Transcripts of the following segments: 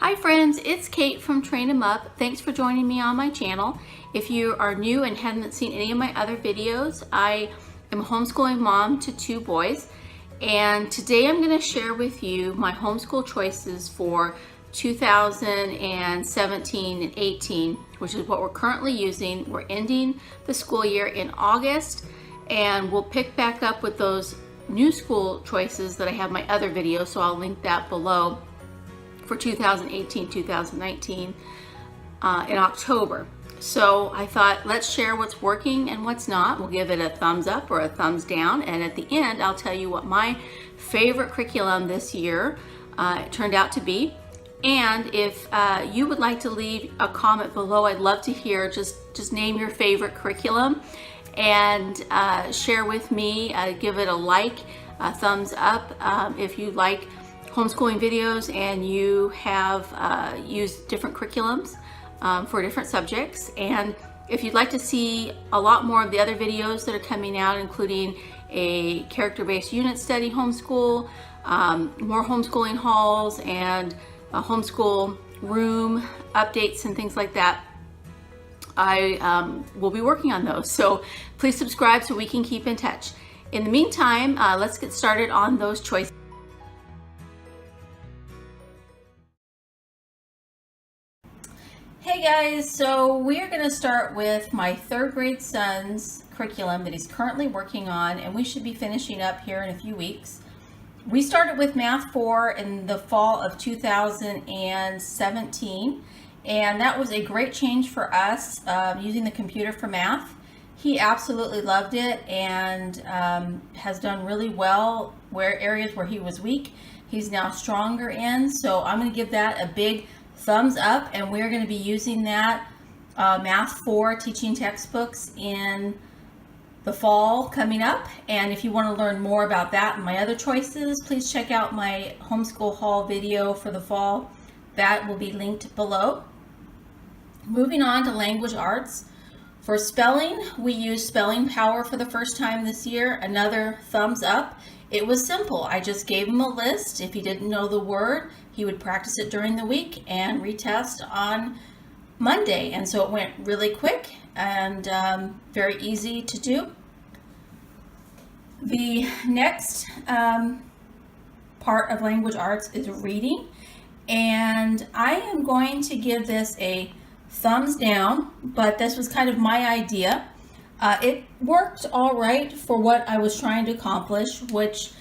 Hi friends, it's Kate from Train 'em Up. Thanks for joining me on my channel. If you are new and haven't seen any of my other videos, I am a homeschooling mom to 2 boys, and today I'm going to share with you my homeschool choices for 2017 and 18, which is what we're currently using. We're ending the school year in August, and we'll pick back up with those new school choices that I have in my other videos, so I'll link that below, for 2018-2019 in October. So I thought, let's share what's working and what's not. We'll give it a thumbs up or a thumbs down, and at the end I'll tell you what my favorite curriculum this year turned out to be. And if you would like to leave a comment below, I'd love to hear. Just name your favorite curriculum and share with me. Give it a like, a thumbs up if you like homeschooling videos and you have used different curriculums for different subjects. And if you'd like to see a lot more of the other videos that are coming out, including a character-based unit study homeschool, more homeschooling hauls, and a homeschool room updates and things like that, I will be working on those. So please subscribe so we can keep in touch. In the meantime, let's get started on those choices. Hey guys, so we're going to start with my 3rd grade son's curriculum that he's currently working on, and we should be finishing up here in a few weeks. We started with Math 4 in the fall of 2017, and that was a great change for us, using the computer for math. He absolutely loved it and has done really well where areas where he was weak, he's now stronger in. So I'm going to give that a big thumbs up, and we're going to be using that Math 4 teaching textbooks in the fall coming up. And if you want to learn more about that and my other choices, please check out my homeschool haul video for the fall. That will be linked below. Moving on to language arts. For spelling, we used Spelling Power for the first time this year. Another thumbs up. It was simple. I just gave him a list. If he didn't know the word, he would practice it during the week and retest on Monday. And so it went really quick and very easy to do. The next part of language arts is reading. And I am going to give this a thumbs down, but this was kind of my idea. It worked all right for what I was trying to accomplish, which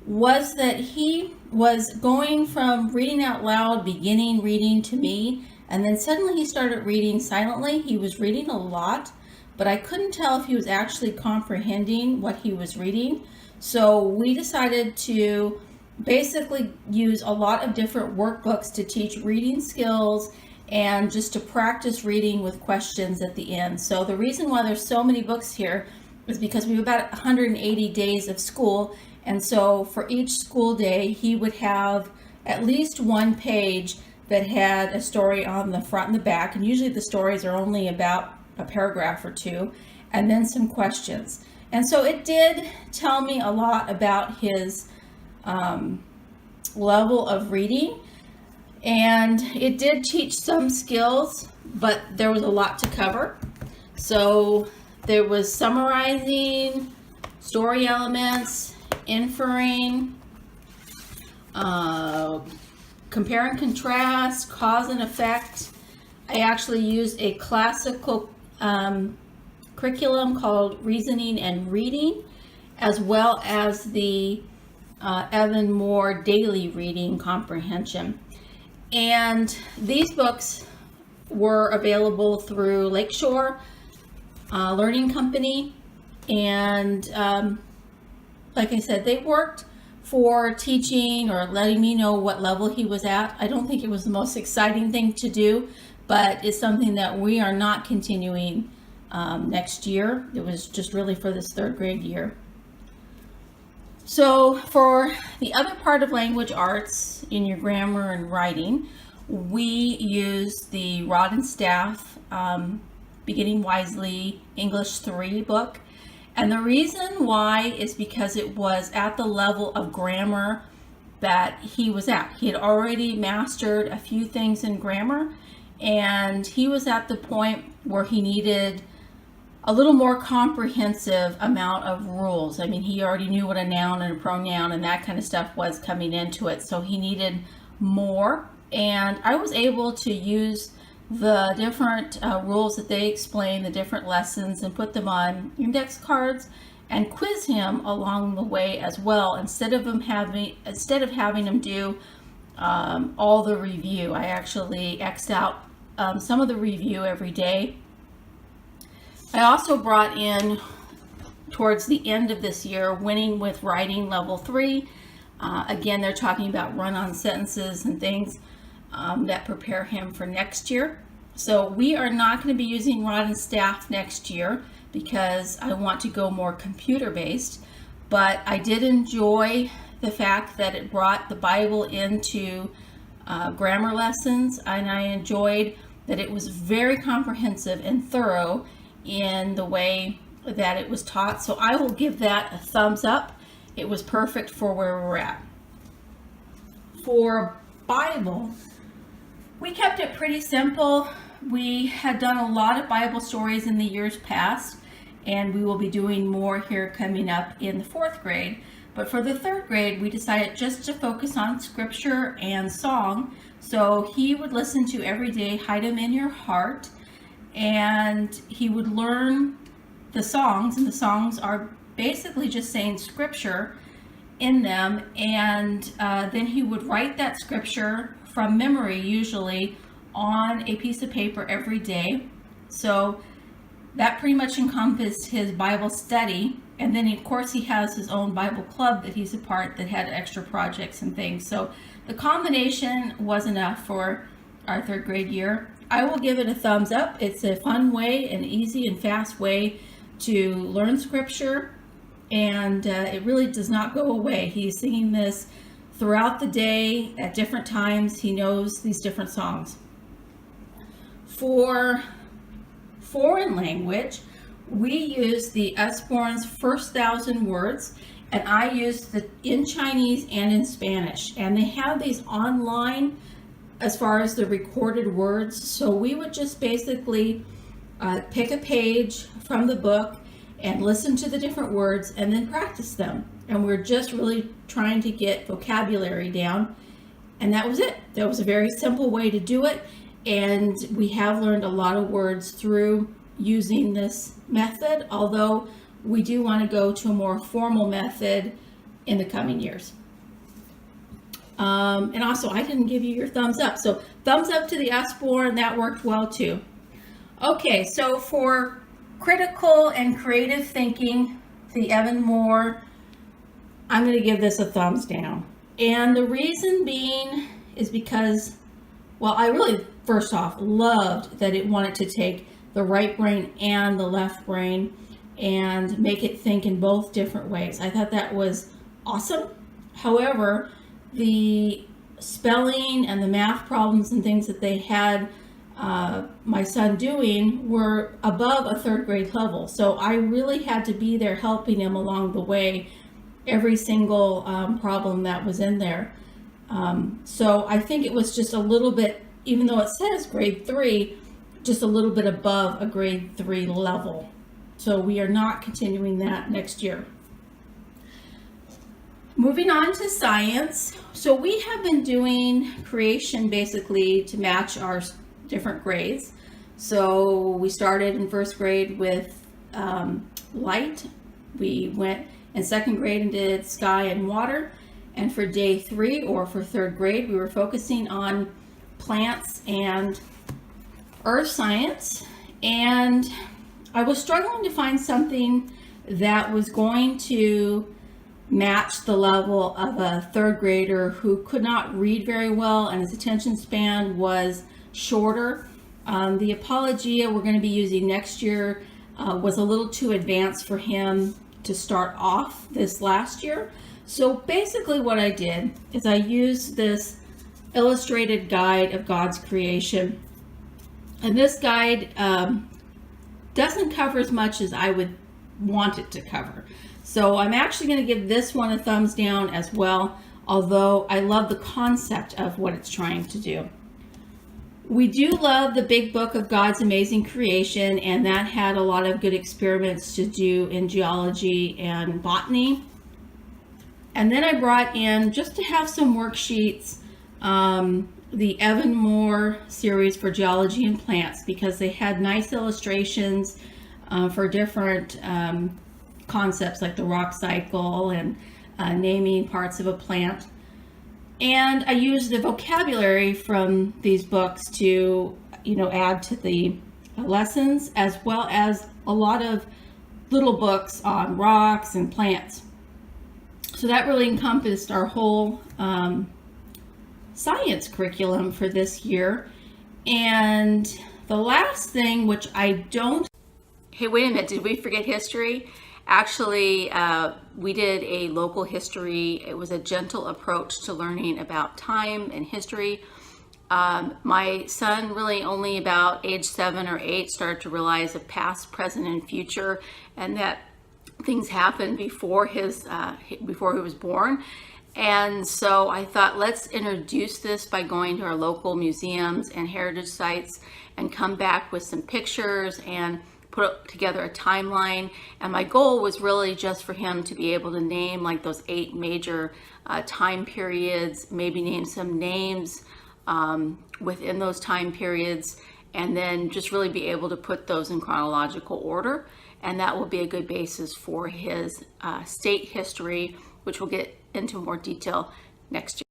was that he was going from reading out loud, beginning reading to me, and then suddenly he started reading silently. He was reading a lot, but I couldn't tell if he was actually comprehending what he was reading. So we decided to basically use a lot of different workbooks to teach reading skills and just to practice reading with questions at the end. So the reason why there's so many books here is because we have about 180 days of school, and so for each school day he would have at least one page that had a story on the front and the back, and usually the stories are only about a paragraph or 2, and then some questions. And so it did tell me a lot about his level of reading. And it did teach some skills, but there was a lot to cover. So there was summarizing, story elements, inferring, compare and contrast, cause and effect. I actually used a classical curriculum called Reasoning and Reading, as well as the Evan Moore Daily Reading Comprehension. And these books were available through Lakeshore Learning Company, and like I said, they worked for teaching or letting me know what level he was at. I don't think it was the most exciting thing to do, but it's something that we are not continuing next year. It was just really for this 3rd grade year. So for the other part of language arts in your grammar and writing, we use the Rod and Staff Beginning Wisely English 3 book. And the reason why is because it was at the level of grammar that he was at. He had already mastered a few things in grammar, and he was at the point where he needed a little more comprehensive amount of rules. I mean, he already knew what a noun and a pronoun and that kind of stuff was coming into it, so he needed more. And I was able to use the different rules that they explain, the different lessons, and put them on index cards and quiz him along the way as well. Instead of having him do all the review, I actually X'd out some of the review every day. I also brought in, towards the end of this year, Winning with Writing Level 3. Again, they're talking about run-on sentences and things that prepare him for next year. So we are not going to be using Rod and Staff next year because I want to go more computer-based. But I did enjoy the fact that it brought the Bible into grammar lessons, and I enjoyed that it was very comprehensive and thorough in the way that it was taught. So I will give that a thumbs up. It was perfect for where we're at. For Bible, we kept it pretty simple. We had done a lot of Bible stories in the years past, and we will be doing more here coming up in the 4th grade. But for the 3rd grade, we decided just to focus on scripture and song. So he would listen to every day, Hide 'Em in Your Heart, and he would learn the songs, and the songs are basically just saying scripture in them, and then he would write that scripture from memory, usually on a piece of paper every day. So that pretty much encompassed his Bible study. And then of course he has his own Bible club that he's a part that had extra projects and things. So the combination was enough for our 3rd grade year. I will give it a thumbs up. It's a fun way, an easy and fast way to learn scripture, and it really does not go away. He's singing this throughout the day at different times. He knows these different songs. For foreign language, we use the Usborne's First 1,000 Words, and I used in Chinese and in Spanish, and they have these online as far as the recorded words. So we would just basically pick a page from the book and listen to the different words and then practice them. And we're just really trying to get vocabulary down. And that was it. That was a very simple way to do it. And we have learned a lot of words through using this method, although we do want to go to a more formal method in the coming years. And also, I didn't give you your thumbs up. So thumbs up to the Usborne, that worked well too. Okay, so for critical and creative thinking, the Evan Moore, I'm going to give this a thumbs down. And the reason being is because, well, I really, first off, loved that it wanted to take the right brain and the left brain and make it think in both different ways. I thought that was awesome. However, the spelling and the math problems and things that they had my son doing were above a 3rd grade level. So I really had to be there helping him along the way, every single problem that was in there. So I think it was just a little bit, even though it says grade 3, just a little bit above a grade 3 level. So we are not continuing that next year. Moving on to science. So we have been doing creation basically to match our different grades. So we started in 1st grade with light. We went in 2nd grade and did sky and water. And for day 3, or for 3rd grade, we were focusing on plants and earth science. And I was struggling to find something that was going to match the level of a 3rd grader who could not read very well and his attention span was shorter. The Apologia we're going to be using next year was a little too advanced for him to start off this last year. So basically what I did is I used this illustrated guide of God's creation. And this guide doesn't cover as much as I would want it to cover. So I'm actually going to give this one a thumbs down as well, although I love the concept of what it's trying to do. We do love the big book of God's amazing creation, and that had a lot of good experiments to do in geology and botany. And then I brought in, just to have some worksheets, the Evan Moore series for geology and plants, because they had nice illustrations for different concepts like the rock cycle and naming parts of a plant. And I used the vocabulary from these books to, add to the lessons, as well as a lot of little books on rocks and plants. So that really encompassed our whole science curriculum for this year. And the last thing, which I don't... Hey, wait a minute, did we forget history? Actually, we did a local history. It was a gentle approach to learning about time and history. My son really only about age 7 or 8 started to realize of past, present, and future, and that things happened before he was born. And so I thought, let's introduce this by going to our local museums and heritage sites and come back with some pictures and put together a timeline. And my goal was really just for him to be able to name like those 8 major time periods, maybe name some names within those time periods, and then just really be able to put those in chronological order. And that will be a good basis for his state history, which we'll get into more detail next year.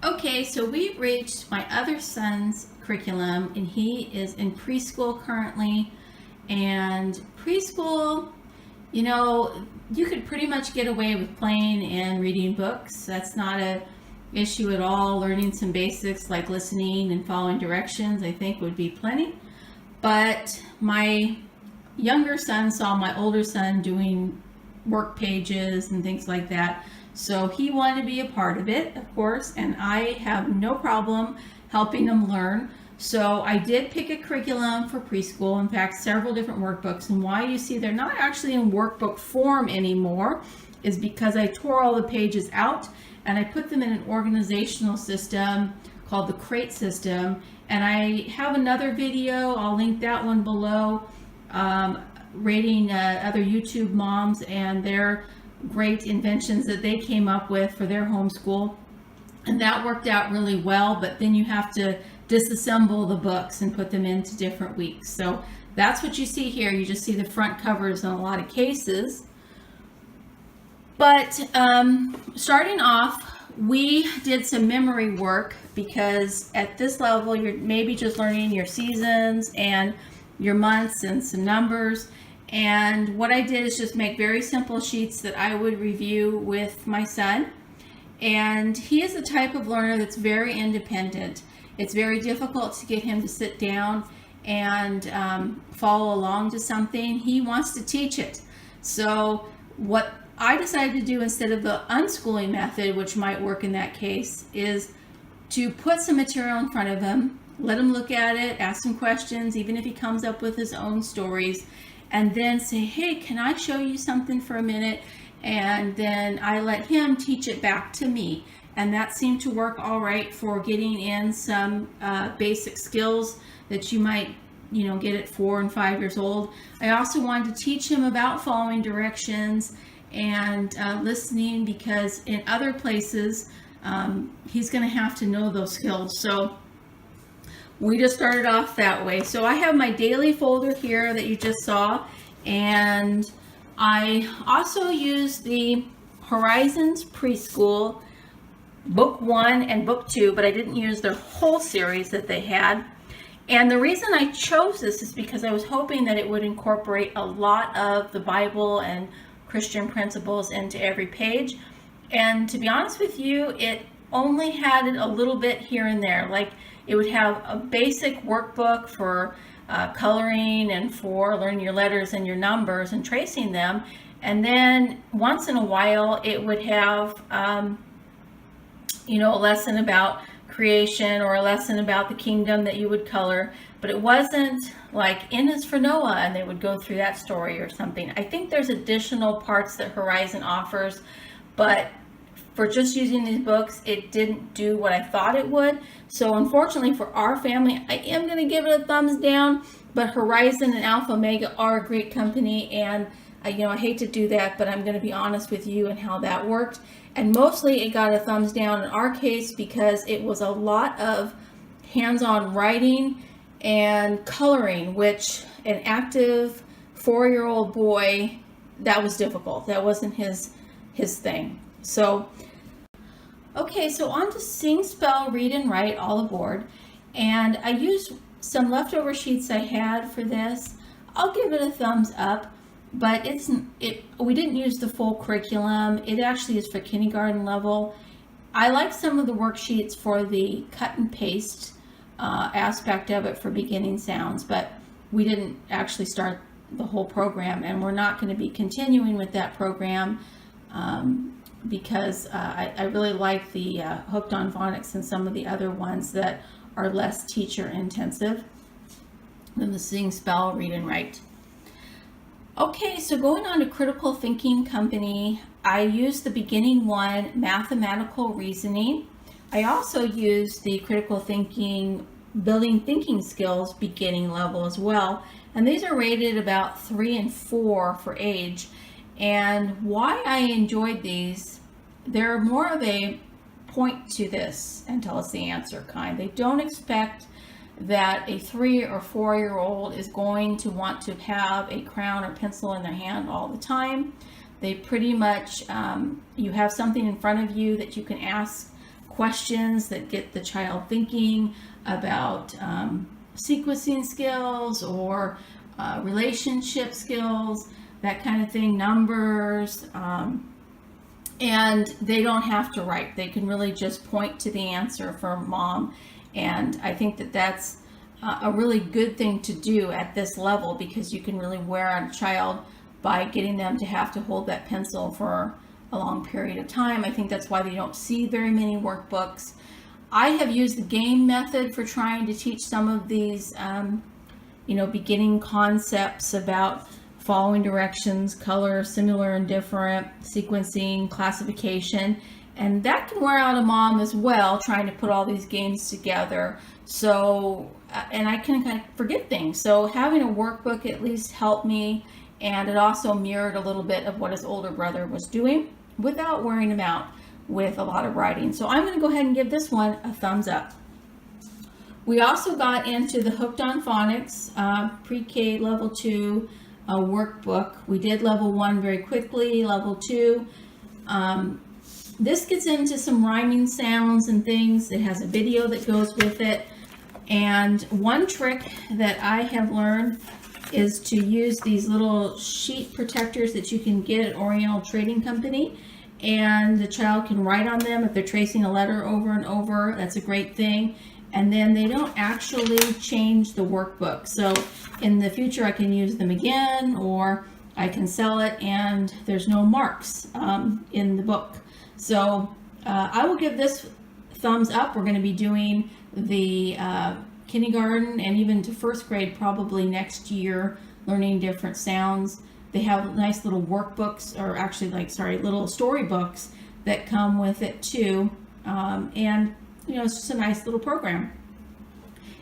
Okay, so we've reached my other son's curriculum, and he is in preschool currently. And preschool, you could pretty much get away with playing and reading books. That's not an issue at all. Learning some basics like listening and following directions, I think, would be plenty. But my younger son saw my older son doing work pages and things like that. So he wanted to be a part of it, of course, and I have no problem helping him learn. So I did pick a curriculum for preschool, in fact, several different workbooks. And why you see they're not actually in workbook form anymore is because I tore all the pages out and I put them in an organizational system called the Crate system. And I have another video, I'll link that one below, rating other YouTube moms and their great inventions that they came up with for their homeschool, and that worked out really well. But then you have to disassemble the books and put them into different weeks. So that's what you see here. You just see the front covers in a lot of cases. But starting off, we did some memory work, because at this level you're maybe just learning your seasons and your months and some numbers. And what I did is just make very simple sheets that I would review with my son. And he is the type of learner that's very independent. It's very difficult to get him to sit down and follow along to something. He wants to teach it. So what I decided to do instead of the unschooling method, which might work in that case, is to put some material in front of him, let him look at it, ask him questions, even if he comes up with his own stories, and then say, hey, can I show you something for a minute? And then I let him teach it back to me. And that seemed to work all right for getting in some basic skills that you might, get at 4 and 5 years old. I also wanted to teach him about following directions and listening, because in other places, he's going to have to know those skills. So we just started off that way. So I have my daily folder here that you just saw, and I also used the Horizons Preschool Book 1 and Book 2, but I didn't use their whole series that they had. And the reason I chose this is because I was hoping that it would incorporate a lot of the Bible and Christian principles into every page. And to be honest with you, it only had it a little bit here and there. Like, it would have a basic workbook for coloring and for learning your letters and your numbers and tracing them. And then once in a while, it would have, a lesson about creation or a lesson about the kingdom that you would color. but it wasn't like N is for Noah and they would go through that story or something. I think there's additional parts that Horizon offers, but for just using these books, it didn't do what I thought it would. So unfortunately for our family, I am going to give it a thumbs down, but Horizon and Alpha Omega are a great company, and I hate to do that, but I'm going to be honest with you and how that worked. And mostly it got a thumbs down in our case because it was a lot of hands-on writing and coloring, which an active 4-year-old boy, that was difficult. That wasn't his thing. So, okay, so on to Sing, Spell, Read, and Write, all aboard. And I used some leftover sheets I had for this. I'll give it a thumbs up, but we didn't use the full curriculum. It actually is for kindergarten level. I like some of the worksheets for the cut and paste aspect of it for beginning sounds, but we didn't actually start the whole program, and we're not going to be continuing with that program because I really like the Hooked on Phonics and some of the other ones that are less teacher intensive than the Sing, Spell, Read, and Write. Okay, so going on to Critical Thinking Company, I used the beginning one, Mathematical Reasoning. I also used the Critical Thinking, Building Thinking Skills beginning level as well. And these are rated about 3 and 4 for age. And why I enjoyed these, they're more of a point to this and tell us the answer kind. They don't expect that a 3 or 4-year-old is going to want to have a crayon or pencil in their hand all the time. They pretty much, you have something in front of you that you can ask questions that get the child thinking about sequencing skills or relationship skills, that kind of thing, numbers, and they don't have to write. They can really just point to the answer for mom, and I think that that's a really good thing to do at this level because you can really wear out a child by getting them to have to hold that pencil for a long period of time. I think that's why they don't see very many workbooks. I have used the game method for trying to teach some of these beginning concepts about following directions, color, similar and different, sequencing, classification, and that can wear out a mom as well, trying to put all these games together. So, and I can kind of forget things. So having a workbook at least helped me, and it also mirrored a little bit of what his older brother was doing without wearing him out with a lot of writing. So I'm going to go ahead and give this one a thumbs up. We also got into the Hooked on Phonics pre-K level 2 workbook. We did level 1 very quickly, level 2. This gets into some rhyming sounds and things. It has a video that goes with it. And one trick that I have learned is to use these little sheet protectors that you can get at Oriental Trading Company, and the child can write on them if they're tracing a letter over and over. That's a great thing. And then they don't actually change the workbook. So in the future I can use them again, or I can sell it and there's no marks in the book. So I will give this thumbs up. We're going to be doing the kindergarten and even to first grade probably next year, learning different sounds. They have nice little workbooks, or actually little storybooks that come with it too. And it's just a nice little program.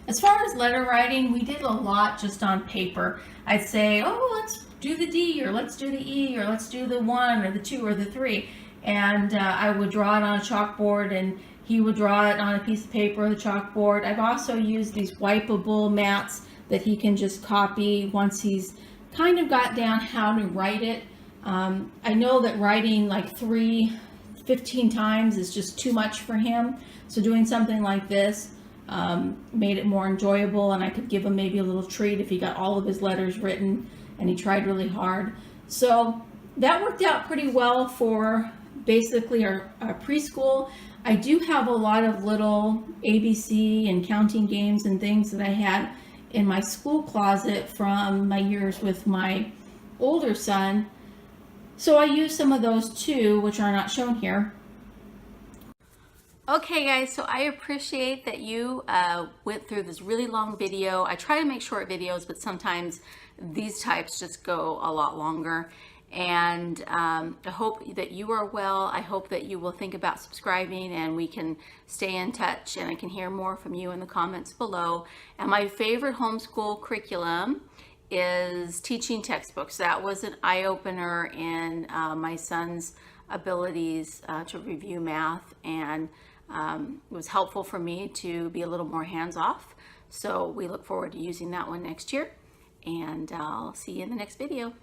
As far as letter writing, we did a lot just on paper. I'd say, oh, let's do the D, or let's do the E, or let's do the 1 or the 2 or the 3. And I would draw it on a chalkboard, and he would draw it on a piece of paper or the chalkboard. I've also used these wipeable mats that he can just copy once he's kind of got down how to write it. I know that writing like 15 times is just too much for him. So doing something like this made it more enjoyable, and I could give him maybe a little treat if he got all of his letters written and he tried really hard. So that worked out pretty well for basically our preschool. I do have a lot of little ABC and counting games and things that I had in my school closet from my years with my older son. So I use some of those too, which are not shown here. Okay guys, so I appreciate that you went through this really long video. I try to make short videos, but sometimes these types just go a lot longer. And I hope that you are well. I hope that you will think about subscribing and we can stay in touch and I can hear more from you in the comments below. And my favorite homeschool curriculum is teaching textbooks. That was an eye-opener in my son's abilities to review math, and it was helpful for me to be a little more hands-off. So we look forward to using that one next year, and I'll see you in the next video.